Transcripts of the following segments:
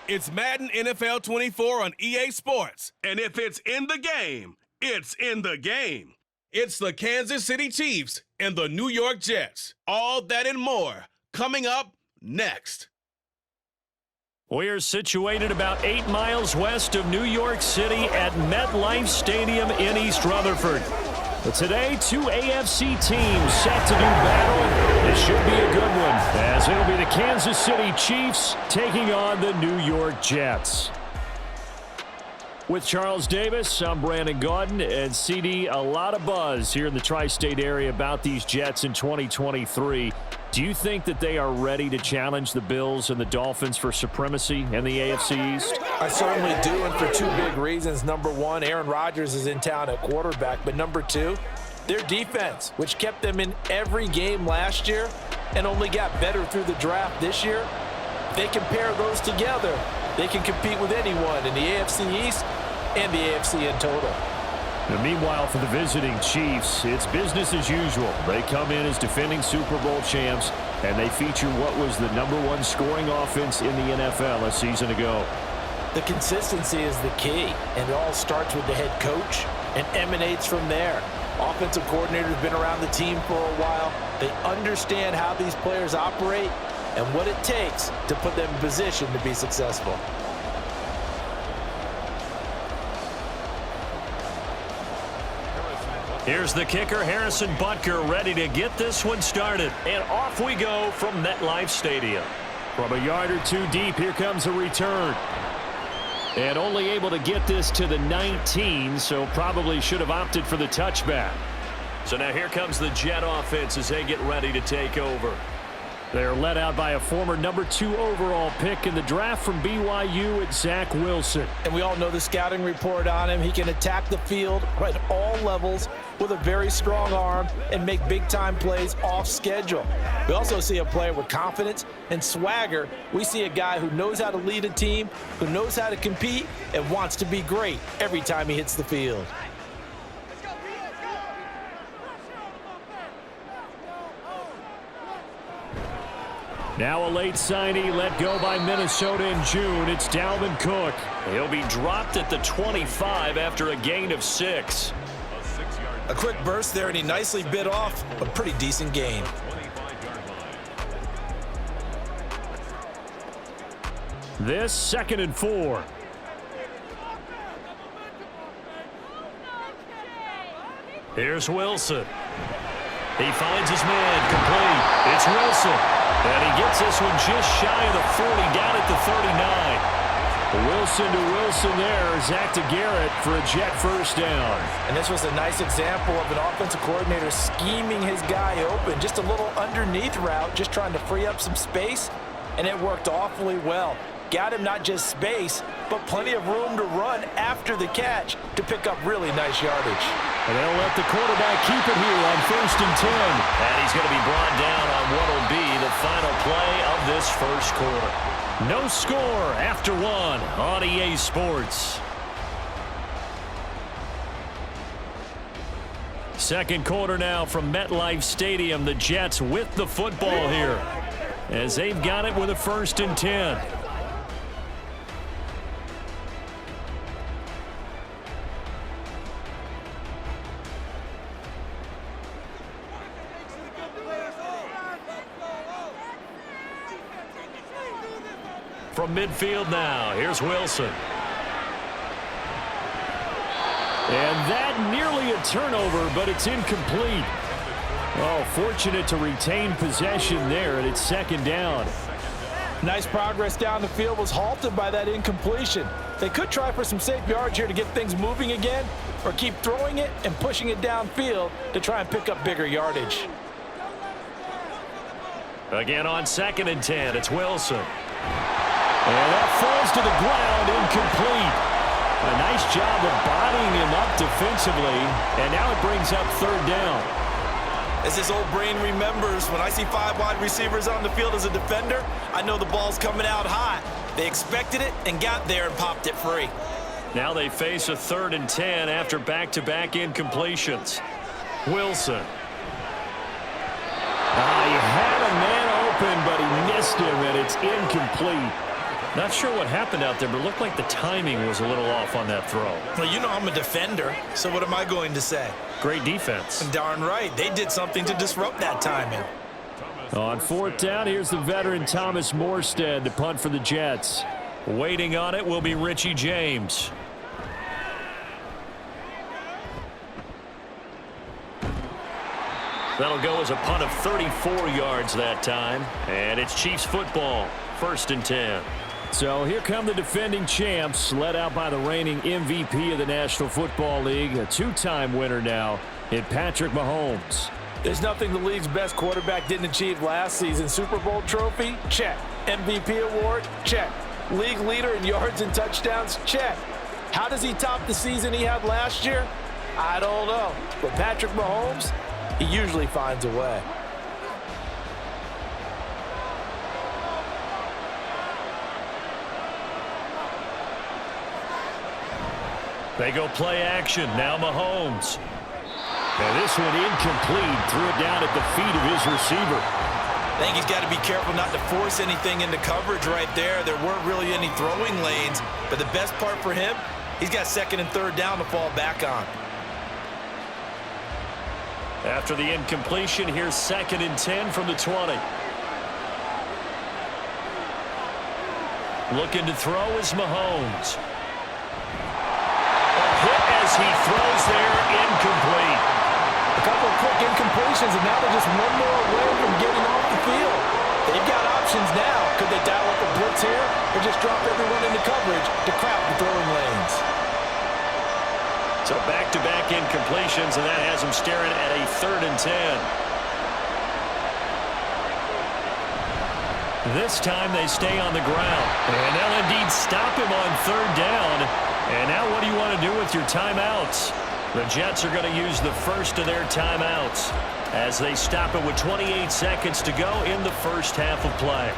It's Madden NFL 24 on EA Sports. And if it's in the game, it's in the game. It's the Kansas City Chiefs and the New York Jets. All that and more coming up next. We're situated about 8 miles west of New York City at MetLife Stadium in East Rutherford. But today, 2 AFC teams set to do battle. This should be a good one, as it'll be the Kansas City Chiefs taking on the New York Jets. With Charles Davis, I'm Brandon Gaudin, and CD, a lot of buzz here in the tri-state area about these Jets in 2023. Do you think that they are ready to challenge the Bills and the Dolphins for supremacy in the AFC East? I certainly do, and for 2 big reasons. Number 1, Aaron Rodgers is in town at quarterback, but number 2, their defense, which kept them in every game last year and only got better through the draft this year. If they can pair those together, they can compete with anyone in the AFC East and the AFC in total. Now, meanwhile, for the visiting Chiefs, it's business as usual. They come in as defending Super Bowl champs, and they feature what was the #1 scoring offense in the NFL a season ago. The consistency is the key, and it all starts with the head coach and emanates from there. Offensive coordinator has been around the team for a while. They understand how these players operate and what it takes to put them in position to be successful. Here's the kicker, Harrison Butker, ready to get this one started. And off we go from MetLife Stadium. From a yard or 2 deep, here comes a return. And only able to get this to the 19, so probably should have opted for the touchback. So now here comes the Jet offense as they get ready to take over. They're led out by a former #2 overall pick in the draft from BYU at Zach Wilson. And we all know the scouting report on him. He can attack the field at all levels with a very strong arm and make big-time plays off schedule. We also see a player with confidence and swagger. We see a guy who knows how to lead a team, who knows how to compete, and wants to be great every time he hits the field. Now a late signee let go by Minnesota in June. It's Dalvin Cook. He'll be dropped at the 25 after a gain of 6. A quick burst there, and he nicely bit off a pretty decent gain. This 2nd and 4. Here's Wilson. He finds his man, complete. It's Wilson. And he gets this one just shy of the 40, down at the 39. Wilson to Wilson there. Zach to Garrett for a Jet first down. And this was a nice example of an offensive coordinator scheming his guy open. Just a little underneath route, just trying to free up some space. And it worked awfully well. Got him not just space, but plenty of room to run after the catch to pick up really nice yardage. And they'll let the quarterback keep it here on 1st and 10. And he's going to be brought down on what will be the final play of this first quarter. No score after 1 on EA Sports. Second quarter now from MetLife Stadium. The Jets with the football here as they've got it with a 1st and 10. From midfield now, here's Wilson. And that nearly a turnover, but it's incomplete. Oh, fortunate to retain possession there, and it's 2nd down. Nice progress down the field, was halted by that incompletion. They could try for some safe yards here to get things moving again, or keep throwing it and pushing it downfield to try and pick up bigger yardage. Again on 2nd and 10, it's Wilson. And that falls to the ground, incomplete. A nice job of bodying him up defensively, and now it brings up 3rd down. As his old brain remembers, when I see 5 wide receivers on the field as a defender, I know the ball's coming out high. They expected it and got there and popped it free. Now they face a 3rd and 10 after back-to-back incompletions. Wilson. He had a man open, but he missed him, and it's incomplete. Not sure what happened out there, but it looked like the timing was a little off on that throw. Well, you know I'm a defender, so what am I going to say? Great defense. Darn right. They did something to disrupt that timing. On fourth down, here's the veteran Thomas Morstead to punt for the Jets. Waiting on it will be Richie James. That'll go as a punt of 34 yards that time. And it's Chiefs football, 1st and 10. So here come the defending champs, led out by the reigning MVP of the National Football League, a two-time winner now in Patrick Mahomes. There's nothing the league's best quarterback didn't achieve last season. Super Bowl trophy? Check. MVP award? Check. League leader in yards and touchdowns? Check. How does he top the season he had last year? I don't know. But Patrick Mahomes, he usually finds a way. They go play action. Now Mahomes. And this one incomplete. Threw it down at the feet of his receiver. I think he's got to be careful not to force anything into coverage right there. There weren't really any throwing lanes. But the best part for him, he's got 2nd and 3rd down to fall back on. After the incompletion, here's 2nd and 10 from the 20. Looking to throw is Mahomes. A hit as he throws there, incomplete. A couple of quick incompletions, and now they're just one more away from getting off the field. They've got options now. Could they dial up a blitz here or just drop everyone into coverage to crowd the throwing lanes? So back-to-back incompletions, and that has him staring at a 3rd and 10. This time they stay on the ground. And they'll indeed stop him on 3rd down. And now what do you want to do with your timeouts? The Jets are going to use the first of their timeouts as they stop it with 28 seconds to go in the first half of play.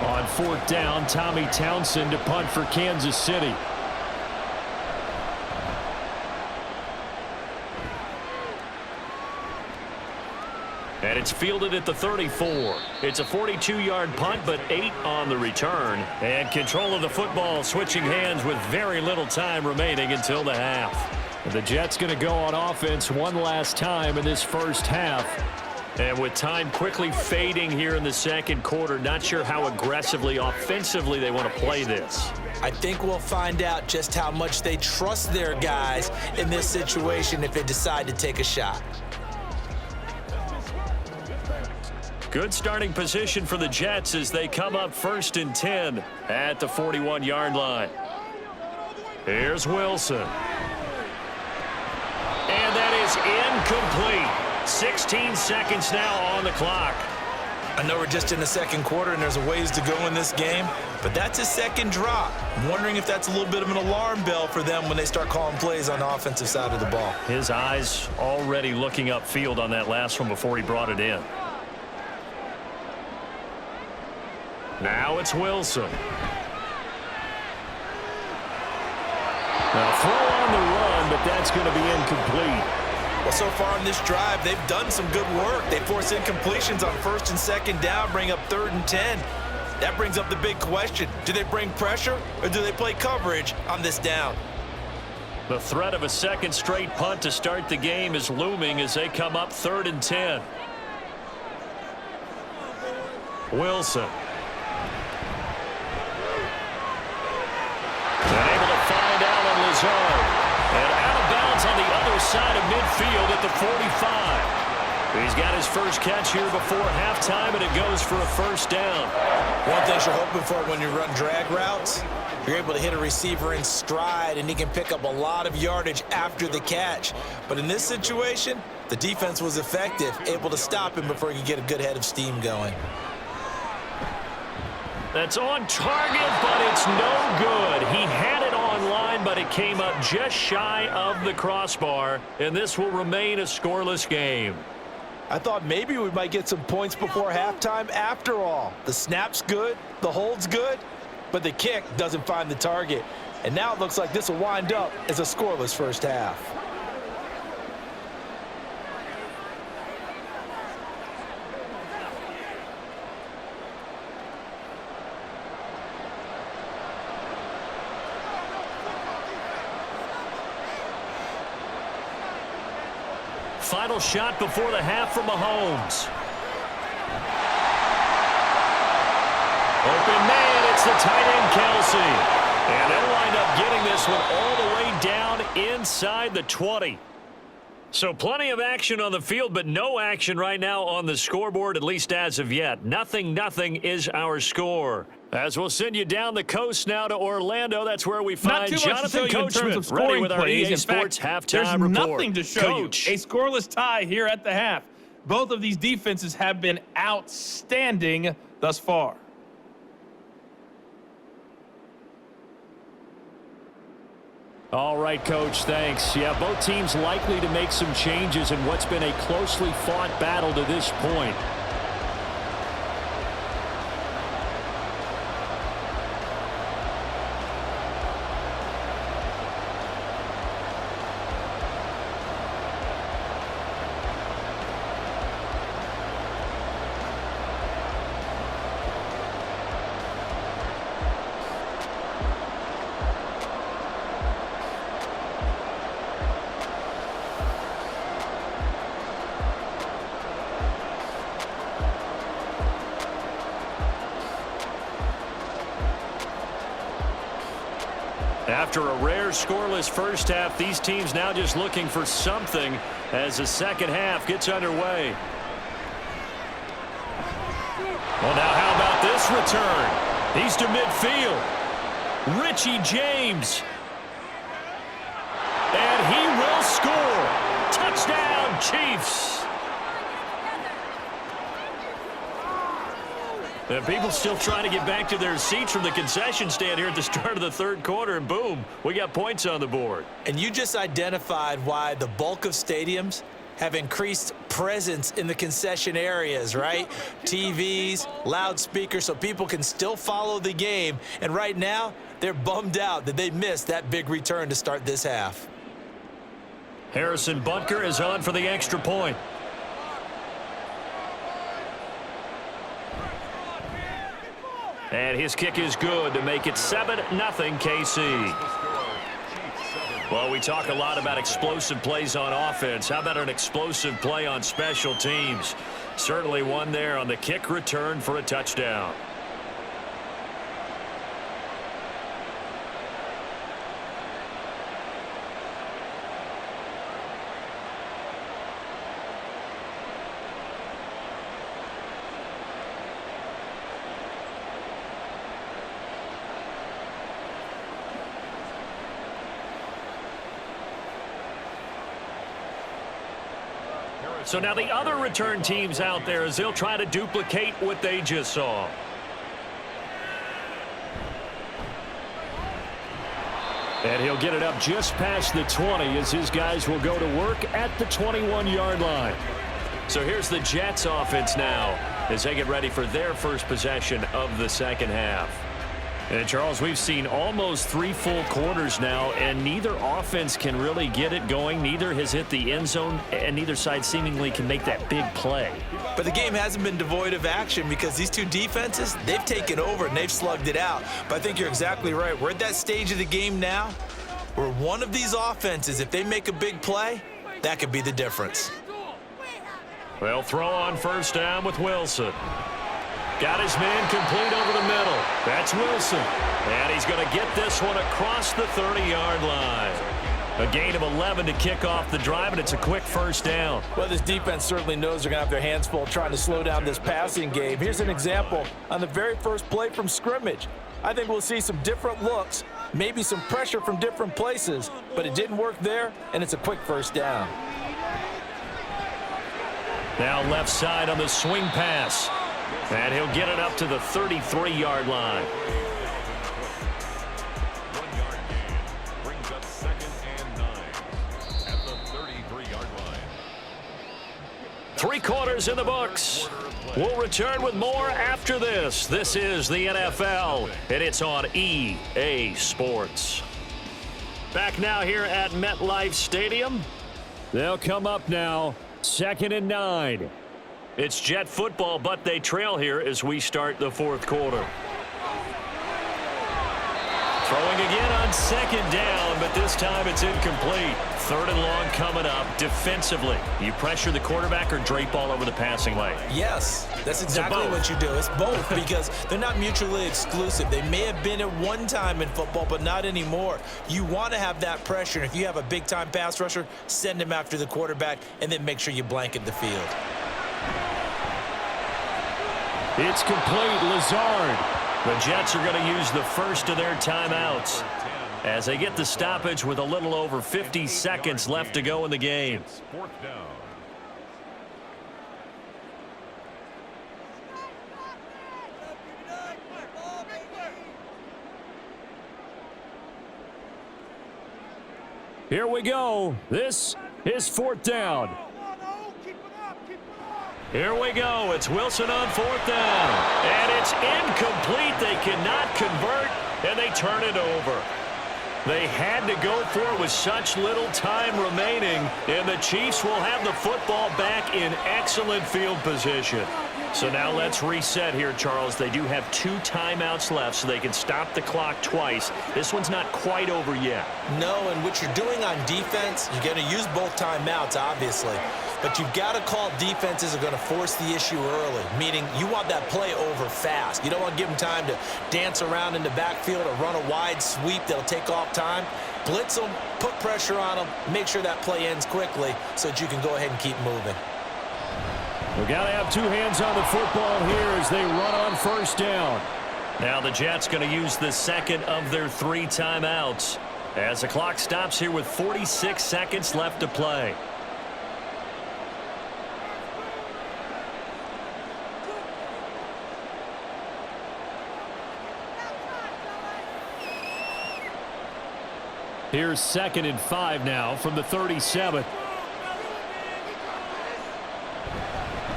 On 4th down, Tommy Townsend to punt for Kansas City. And it's fielded at the 34. It's a 42-yard punt, but 8 on the return. And control of the football switching hands with very little time remaining until the half. The Jets going to go on offense one last time in this first half. And with time quickly fading here in the second quarter, not sure how aggressively, offensively they want to play this. I think we'll find out just how much they trust their guys in this situation if they decide to take a shot. Good starting position for the Jets as they come up 1st and 10 at the 41-yard line. Here's Wilson. And that is incomplete. 16 seconds now on the clock. I know we're just in the second quarter and there's a ways to go in this game, but that's his second drop. I'm wondering if that's a little bit of an alarm bell for them when they start calling plays on the offensive side of the ball. His eyes already looking upfield on that last one before he brought it in. Now it's Wilson. Now throw on the run, but that's going to be incomplete. Well, so far in this drive, they've done some good work. They force incompletions on 1st and 2nd down, bring up 3rd and 10. That brings up the big question. Do they bring pressure or do they play coverage on this down? The threat of a second straight punt to start the game is looming as they come up 3rd and 10. Wilson. And able to find Allen Lazard. And out of bounds on the other side of midfield at the 45. He's got his first catch here before halftime, and it goes for a 1st down. One thing you're hoping for when you run drag routes, you're able to hit a receiver in stride, and he can pick up a lot of yardage after the catch. But in this situation, the defense was effective, able to stop him before he could get a good head of steam going. That's on target, but it's no good. He had it on line, but it came up just shy of the crossbar, and this will remain a scoreless game. I thought maybe we might get some points before halftime. After all, the snap's good, the hold's good, but the kick doesn't find the target. And now it looks like this will wind up as a scoreless first half. Final shot before the half from Mahomes. Open man, it's the tight end, Kelsey. And they'll wind up getting this one all the way down inside the 20. So plenty of action on the field, but no action right now on the scoreboard, at least as of yet. 0-0 is our score. As we'll send you down the coast now to Orlando, that's where we find Jonathan Coachman ready with our EA Sports halftime report. There's nothing to show you. A scoreless tie here at the half. Both of these defenses have been outstanding thus far. All right, Coach, thanks. Yeah, both teams likely to make some changes in what's been a closely fought battle to this point. After a rare scoreless first half, these teams now just looking for something as the second half gets underway. Well, now how about this return? He's to midfield. Richie James. And he will score. Touchdown, Chiefs. And people still trying to get back to their seats from the concession stand here at the start of the third quarter, and boom, we got points on the board. And you just identified why the bulk of stadiums have increased presence in the concession areas, right? TVs, loudspeakers, so people can still follow the game. And right now, they're bummed out that they missed that big return to start this half. Harrison Butker is on for the extra point. And his kick is good to make it 7-0 KC. Well, we talk a lot about explosive plays on offense. How about an explosive play on special teams? Certainly one there on the kick return for a touchdown. So now the other return teams out there as they'll try to duplicate what they just saw. And he'll get it up just past the 20 as his guys will go to work at the 21-yard line. So here's the Jets offense now as they get ready for their first possession of the second half. And Charles, we've seen almost 3 full quarters now, and neither offense can really get it going. Neither has hit the end zone, and neither side seemingly can make that big play. But the game hasn't been devoid of action because these two defenses, they've taken over and they've slugged it out. But I think you're exactly right. We're at that stage of the game now where one of these offenses, if they make a big play, that could be the difference. Well, throw on first down with Wilson. Got his man complete over the middle. That's Wilson. And he's going to get this one across the 30-yard line. A gain of 11 to kick off the drive, and it's a quick first down. Well, this defense certainly knows they're going to have their hands full trying to slow down this passing game. Here's an example on the very first play from scrimmage. I think we'll see some different looks, maybe some pressure from different places, but it didn't work there, and it's a quick first down. Now left side on the swing pass. And he'll get it up to the 33-yard line. 1-yard gain brings up 2nd and 9 at the 33-yard line. 3 quarters in the books. We'll return with more after this. This is the NFL, and it's on EA Sports. Back now here at MetLife Stadium. They'll come up now, 2nd and 9. It's Jet football, but they trail here as we start the 4th quarter. Throwing again on second down, but this time it's incomplete. Third and long coming up. Defensively, you pressure the quarterback or drape all over the passing lane? Yes, that's exactly what you do. It's both because they're not mutually exclusive. They may have been at one time in football, but not anymore. You want to have that pressure. And if you have a big-time pass rusher, send him after the quarterback, and then make sure you blanket the field. It's complete. Lazard. The Jets are going to use the first of their timeouts as they get the stoppage with a little over 50 seconds left to go in the game. It's fourth down. Here we go. This is fourth down. Here we go. It's Wilson on fourth down. And it's incomplete. They cannot convert, and they turn it over. They had to go for it with such little time remaining, and the Chiefs will have the football back in excellent field position. So now let's reset here, Charles. They do have 2 timeouts left, so they can stop the clock twice. This one's not quite over yet. No, and what you're doing on defense, you're going to use both timeouts, obviously. But you've got to call defenses are going to force the issue early, meaning you want that play over fast. You don't want to give them time to dance around in the backfield or run a wide sweep that'll take off time. Blitz them, put pressure on them, make sure that play ends quickly so that you can go ahead and keep moving. We've got to have 2 hands on the football here as they run on first down. Now the Jets going to use the second of their 3 timeouts as the clock stops here with 46 seconds left to play. Here's 2nd and 5 now from the 37.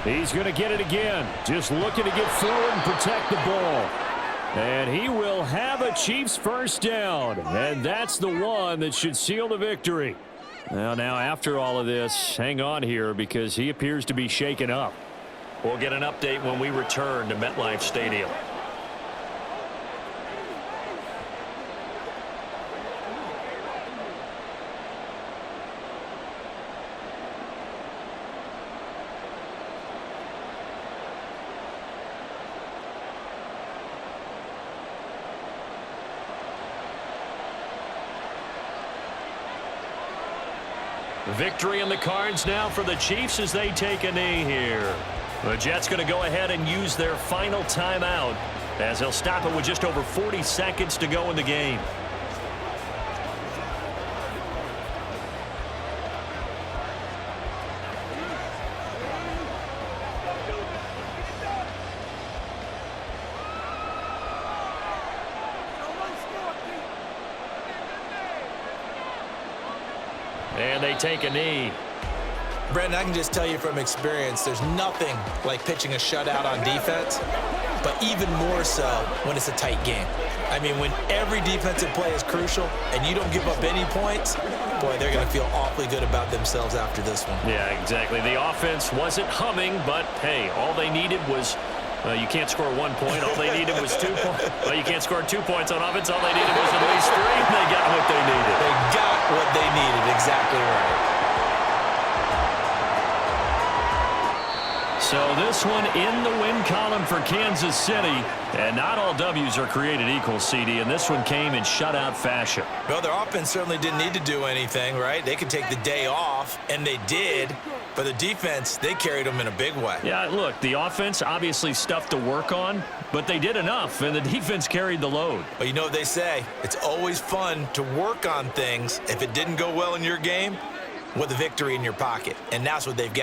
He's going to get it again. Just looking to get forward and protect the ball. And he will have a Chiefs first down. And that's the one that should seal the victory. Well, now after all of this, hang on here because he appears to be shaken up. We'll get an update when we return to MetLife Stadium. Victory in the cards now for the Chiefs as they take a knee here. The Jets going to go ahead and use their final timeout as they'll stop it with just over 40 seconds to go in the game. And they take a knee. Brendan, I can just tell you from experience, there's nothing like pitching a shutout on defense, but even more so when it's a tight game. I mean, when every defensive play is crucial and you don't give up any points, boy, they're going to feel awfully good about themselves after this one. Yeah, exactly. The offense wasn't humming, but, hey, all they needed was you can't score 1 point. All they needed was 2 points. Well, you can't score 2 points on offense. All they needed was at least 3. They got what they needed. They got what they needed. Exactly right. So this one in the win column for Kansas City. And not all W's are created equal, CD, and this one came in shutout fashion. Well, their offense certainly didn't need to do anything, right? They could take the day off, and they did. But the defense, they carried them in a big way. Yeah, look, the offense, obviously stuff to work on, but they did enough, and the defense carried the load. But you know what they say? It's always fun to work on things if it didn't go well in your game with a victory in your pocket. And that's what they've got.